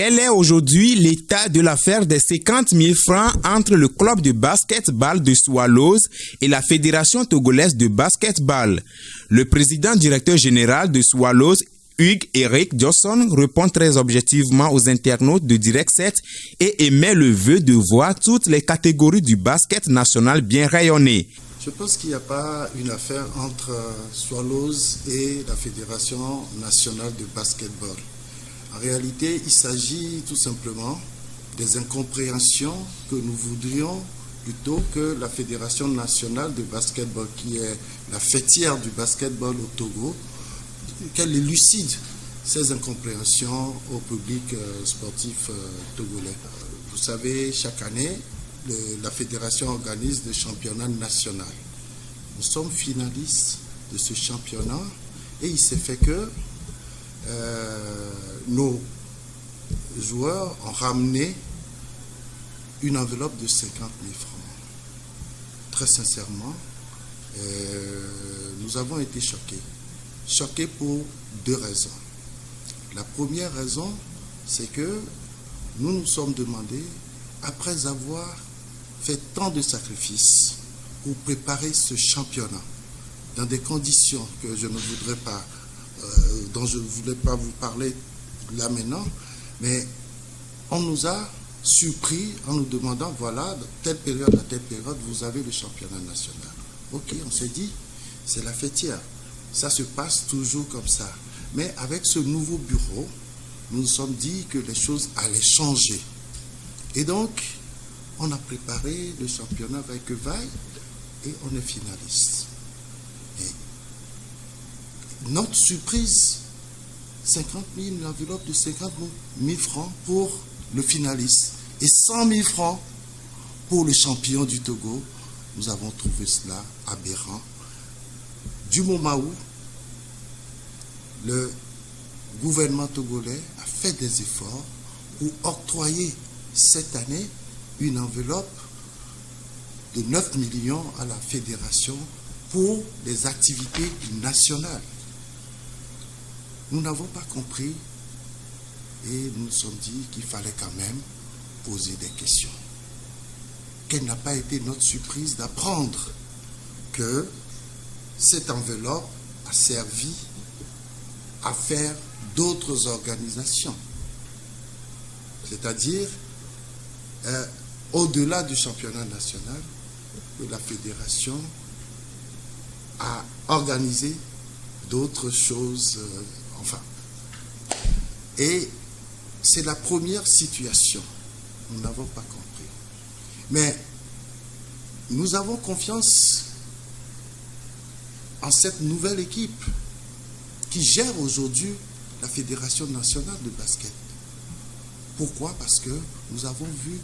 Quel est aujourd'hui l'état de l'affaire des 50 000 francs entre le club de basketball de Swallows et la Fédération togolaise de basketball? Le président directeur général de Swallows, Hugues Eric Johnson, répond très objectivement aux internautes de Direct 7 et émet le vœu de voir toutes les catégories du basket national bien rayonner. Je pense qu'il n'y a pas une affaire entre Swallows et la Fédération nationale de basketball. En réalité, il s'agit tout simplement des incompréhensions que nous voudrions plutôt que la Fédération nationale de basketball, qui est la fêtière du basketball au Togo, qu'elle élucide ces incompréhensions au public sportif togolais. Vous savez, chaque année, la fédération organise des championnats nationaux. Nous sommes finalistes de ce championnat et il s'est fait que nos joueurs ont ramené une enveloppe de 50 000 francs. Très sincèrement, nous avons été choqués. Choqués pour deux raisons. La première raison, c'est que nous nous sommes demandé, après avoir fait tant de sacrifices pour préparer ce championnat, dans des conditions que je ne voudrais pas, dont je ne voulais pas vous parler là maintenant, mais on nous a surpris en nous demandant, voilà, de telle période à telle période, vous avez le championnat national. Ok, on s'est dit, c'est la fêtière. Ça se passe toujours comme ça. Mais avec ce nouveau bureau, nous nous sommes dit que les choses allaient changer. Et donc, on a préparé le championnat vaille que vaille et on est finaliste. Et notre surprise, 50 000, une enveloppe de 50 000 francs pour le finaliste et 100 000 francs pour le champion du Togo. Nous avons trouvé cela aberrant. Du moment où le gouvernement togolais a fait des efforts pour octroyer cette année une enveloppe de 9 millions à la fédération pour les activités nationales. Nous n'avons pas compris et nous nous sommes dit qu'il fallait quand même poser des questions. Quelle n'a pas été notre surprise d'apprendre que cette enveloppe a servi à faire d'autres organisations. C'est-à-dire, au-delà du championnat national, que la fédération a organisé d'autres choses, Et c'est la première situation. Nous n'avons pas compris. Mais nous avons confiance en cette nouvelle équipe qui gère aujourd'hui la Fédération nationale de basket. Pourquoi? Parce que nous avons vu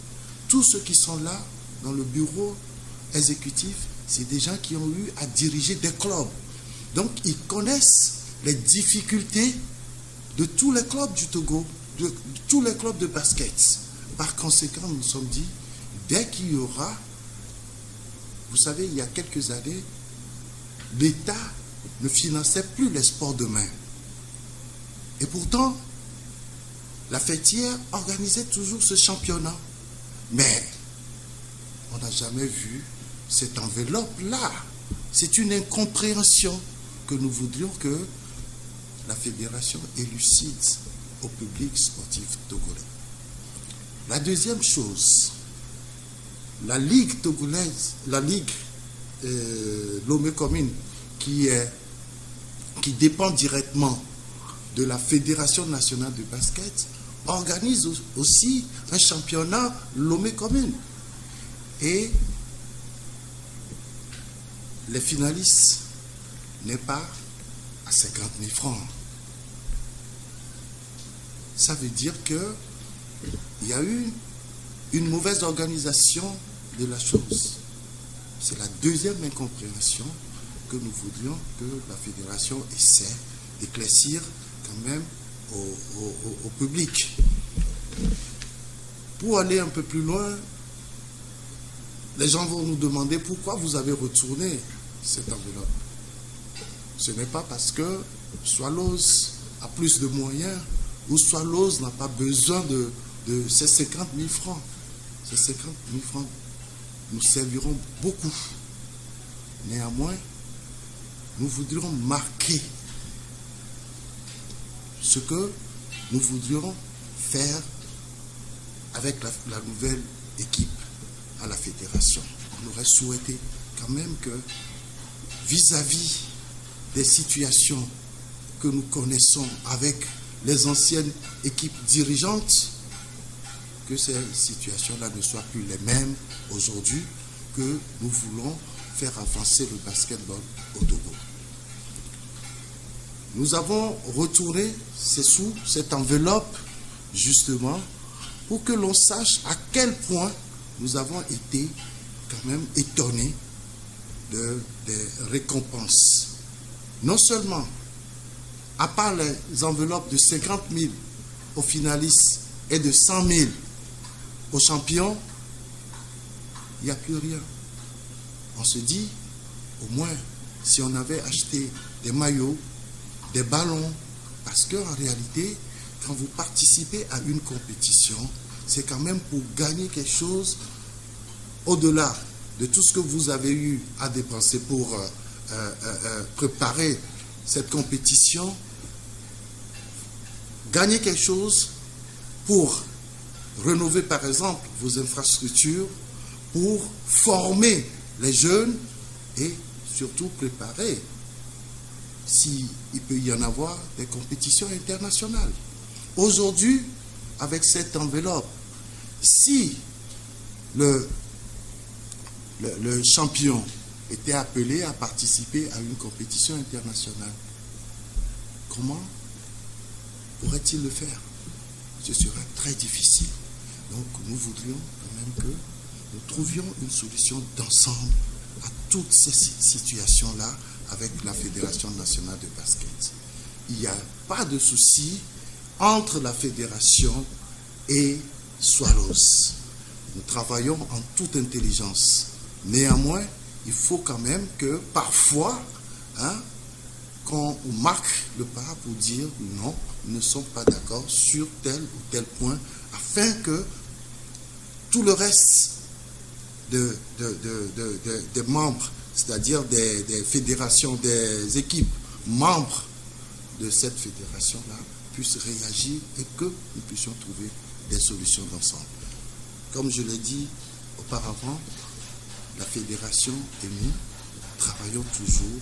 tous ceux qui sont là dans le bureau exécutif, c'est des gens qui ont eu à diriger des clubs. Donc, ils connaissent les difficultés de tous les clubs du Togo, de tous les clubs de basket. Par conséquent, nous nous sommes dit, dès qu'il y aura, vous savez, il y a quelques années, l'État ne finançait plus les sports de main. Et pourtant, la fêtière organisait toujours ce championnat. Mais on n'a jamais vu cette enveloppe-là. C'est une incompréhension que nous voudrions que la fédération élucide au public sportif togolais. La deuxième chose, la Ligue togolaise, la Ligue Lomé Commune, qui dépend directement de la Fédération nationale de basket, organise aussi un championnat Lomé Commune. Et les finalistes n'est pas à 50 000 francs. Ça veut dire qu'il y a eu une mauvaise organisation de la chose. C'est la deuxième incompréhension que nous voudrions que la fédération essaie d'éclaircir quand même au public. Pour aller un peu plus loin, les gens vont nous demander pourquoi vous avez retourné cette enveloppe. Ce n'est pas parce que Swallows a plus de moyens où Swallows n'a pas besoin de ces 50 000 francs. Ces 50 000 francs nous serviront beaucoup. Néanmoins, nous voudrions marquer ce que nous voudrions faire avec la nouvelle équipe à la fédération. On aurait souhaité quand même que, vis-à-vis des situations que nous connaissons avec les anciennes équipes dirigeantes, que ces situations-là ne soient plus les mêmes aujourd'hui, que nous voulons faire avancer le basketball au Togo. Nous avons retourné ces sous, cette enveloppe, justement, pour que l'on sache à quel point nous avons été quand même étonnés des récompenses. Non seulement, à part les enveloppes de 50 000 aux finalistes et de 100 000 aux champions, il n'y a plus rien. On se dit, au moins, si on avait acheté des maillots, des ballons, parce qu'en réalité, quand vous participez à une compétition, c'est quand même pour gagner quelque chose au-delà de tout ce que vous avez eu à dépenser pour préparer cette compétition. Gagner quelque chose pour rénover par exemple vos infrastructures, pour former les jeunes et surtout préparer, s'il peut y en avoir, des compétitions internationales. Aujourd'hui, avec cette enveloppe, si le champion était appelé à participer à une compétition internationale, comment pourrait-il le faire? Ce serait très difficile. Donc nous voudrions quand même que nous trouvions une solution d'ensemble à toutes ces situations-là avec la Fédération nationale de basket. Il n'y a pas de souci entre la Fédération et Swallows. Nous travaillons en toute intelligence. Néanmoins, il faut quand même que parfois, qu'on marque le pas pour dire non, nous ne sommes pas d'accord sur tel ou tel point, afin que tout le reste des membres, c'est-à-dire des fédérations, des équipes membres de cette fédération-là, puissent réagir et que nous puissions trouver des solutions d'ensemble. Comme je l'ai dit auparavant, la fédération et nous travaillons toujours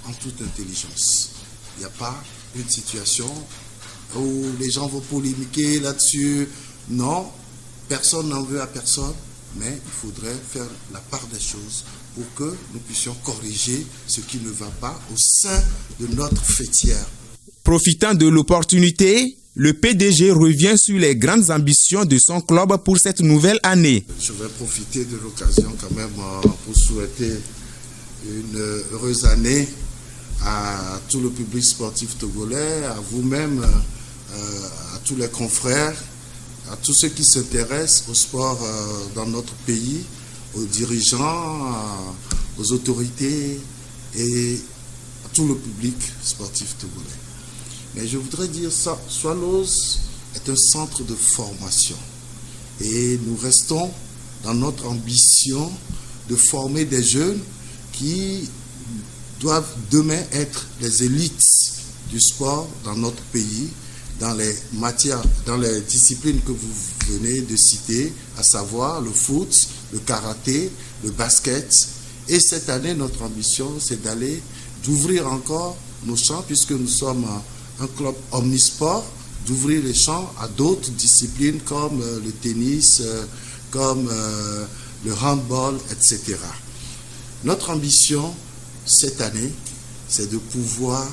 en toute intelligence. Il n'y a pas une situation où les gens vont polémiquer là-dessus. Non, personne n'en veut à personne, mais il faudrait faire la part des choses pour que nous puissions corriger ce qui ne va pas au sein de notre fêtière. Profitant de l'opportunité, le PDG revient sur les grandes ambitions de son club pour cette nouvelle année. Je vais profiter de l'occasion quand même pour souhaiter une heureuse année à tout le public sportif togolais, à vous-même, à tous les confrères, à tous ceux qui s'intéressent au sport dans notre pays, aux dirigeants, aux autorités et à tout le public sportif togolais. Mais je voudrais dire ça, Swallows est un centre de formation et nous restons dans notre ambition de former des jeunes qui doivent demain être les élites du sport dans notre pays, dans les matières, dans les disciplines que vous venez de citer, à savoir le foot, le karaté, le basket. Et cette année, notre ambition, c'est d'ouvrir encore nos champs, puisque nous sommes un club omnisport, d'ouvrir les champs à d'autres disciplines comme le tennis, comme le handball, etc. Notre ambition cette année, c'est de pouvoir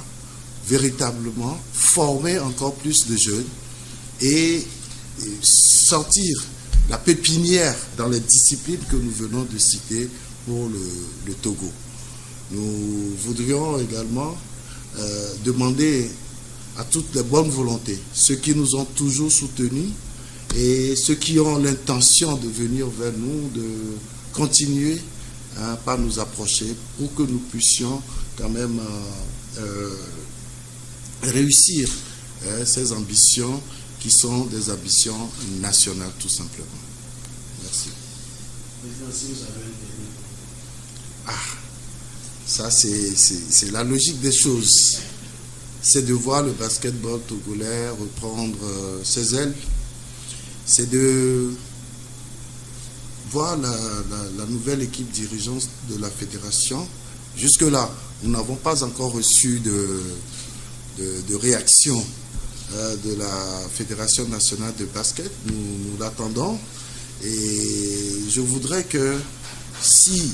véritablement former encore plus de jeunes et sortir la pépinière dans les disciplines que nous venons de citer pour le Togo. Nous voudrions également demander à toutes les bonnes volontés, ceux qui nous ont toujours soutenus et ceux qui ont l'intention de venir vers nous, de continuer par nous approcher pour que nous puissions quand même réussir ces ambitions qui sont des ambitions nationales tout simplement. Merci. Ça c'est la logique des choses. C'est de voir le basketball togolais reprendre ses ailes. C'est de voir la nouvelle équipe dirigeante de la fédération. Jusque-là, nous n'avons pas encore reçu de réaction de la Fédération nationale de basket. Nous l'attendons. Et je voudrais que si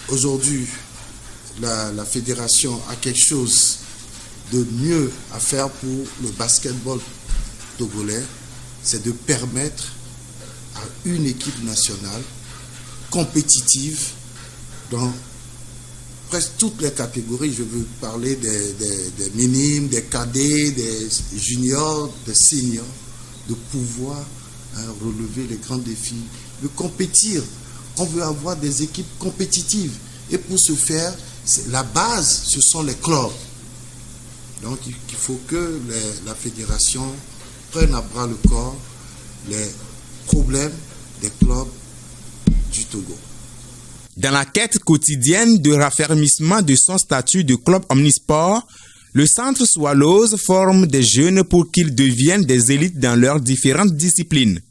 aujourd'hui la fédération a quelque chose de mieux à faire pour le basketball togolais, c'est de permettre à une équipe nationale compétitive dans presque toutes les catégories. Je veux parler des minimes, des cadets, des juniors, des seniors, de pouvoir relever les grands défis, de compétir. On veut avoir des équipes compétitives. Et pour ce faire, la base, ce sont les clubs. Donc il faut que la fédération prenne à bras le corps les problèmes des clubs du Togo. Dans la quête quotidienne de raffermissement de son statut de club omnisport, le Centre Swallows forme des jeunes pour qu'ils deviennent des élites dans leurs différentes disciplines.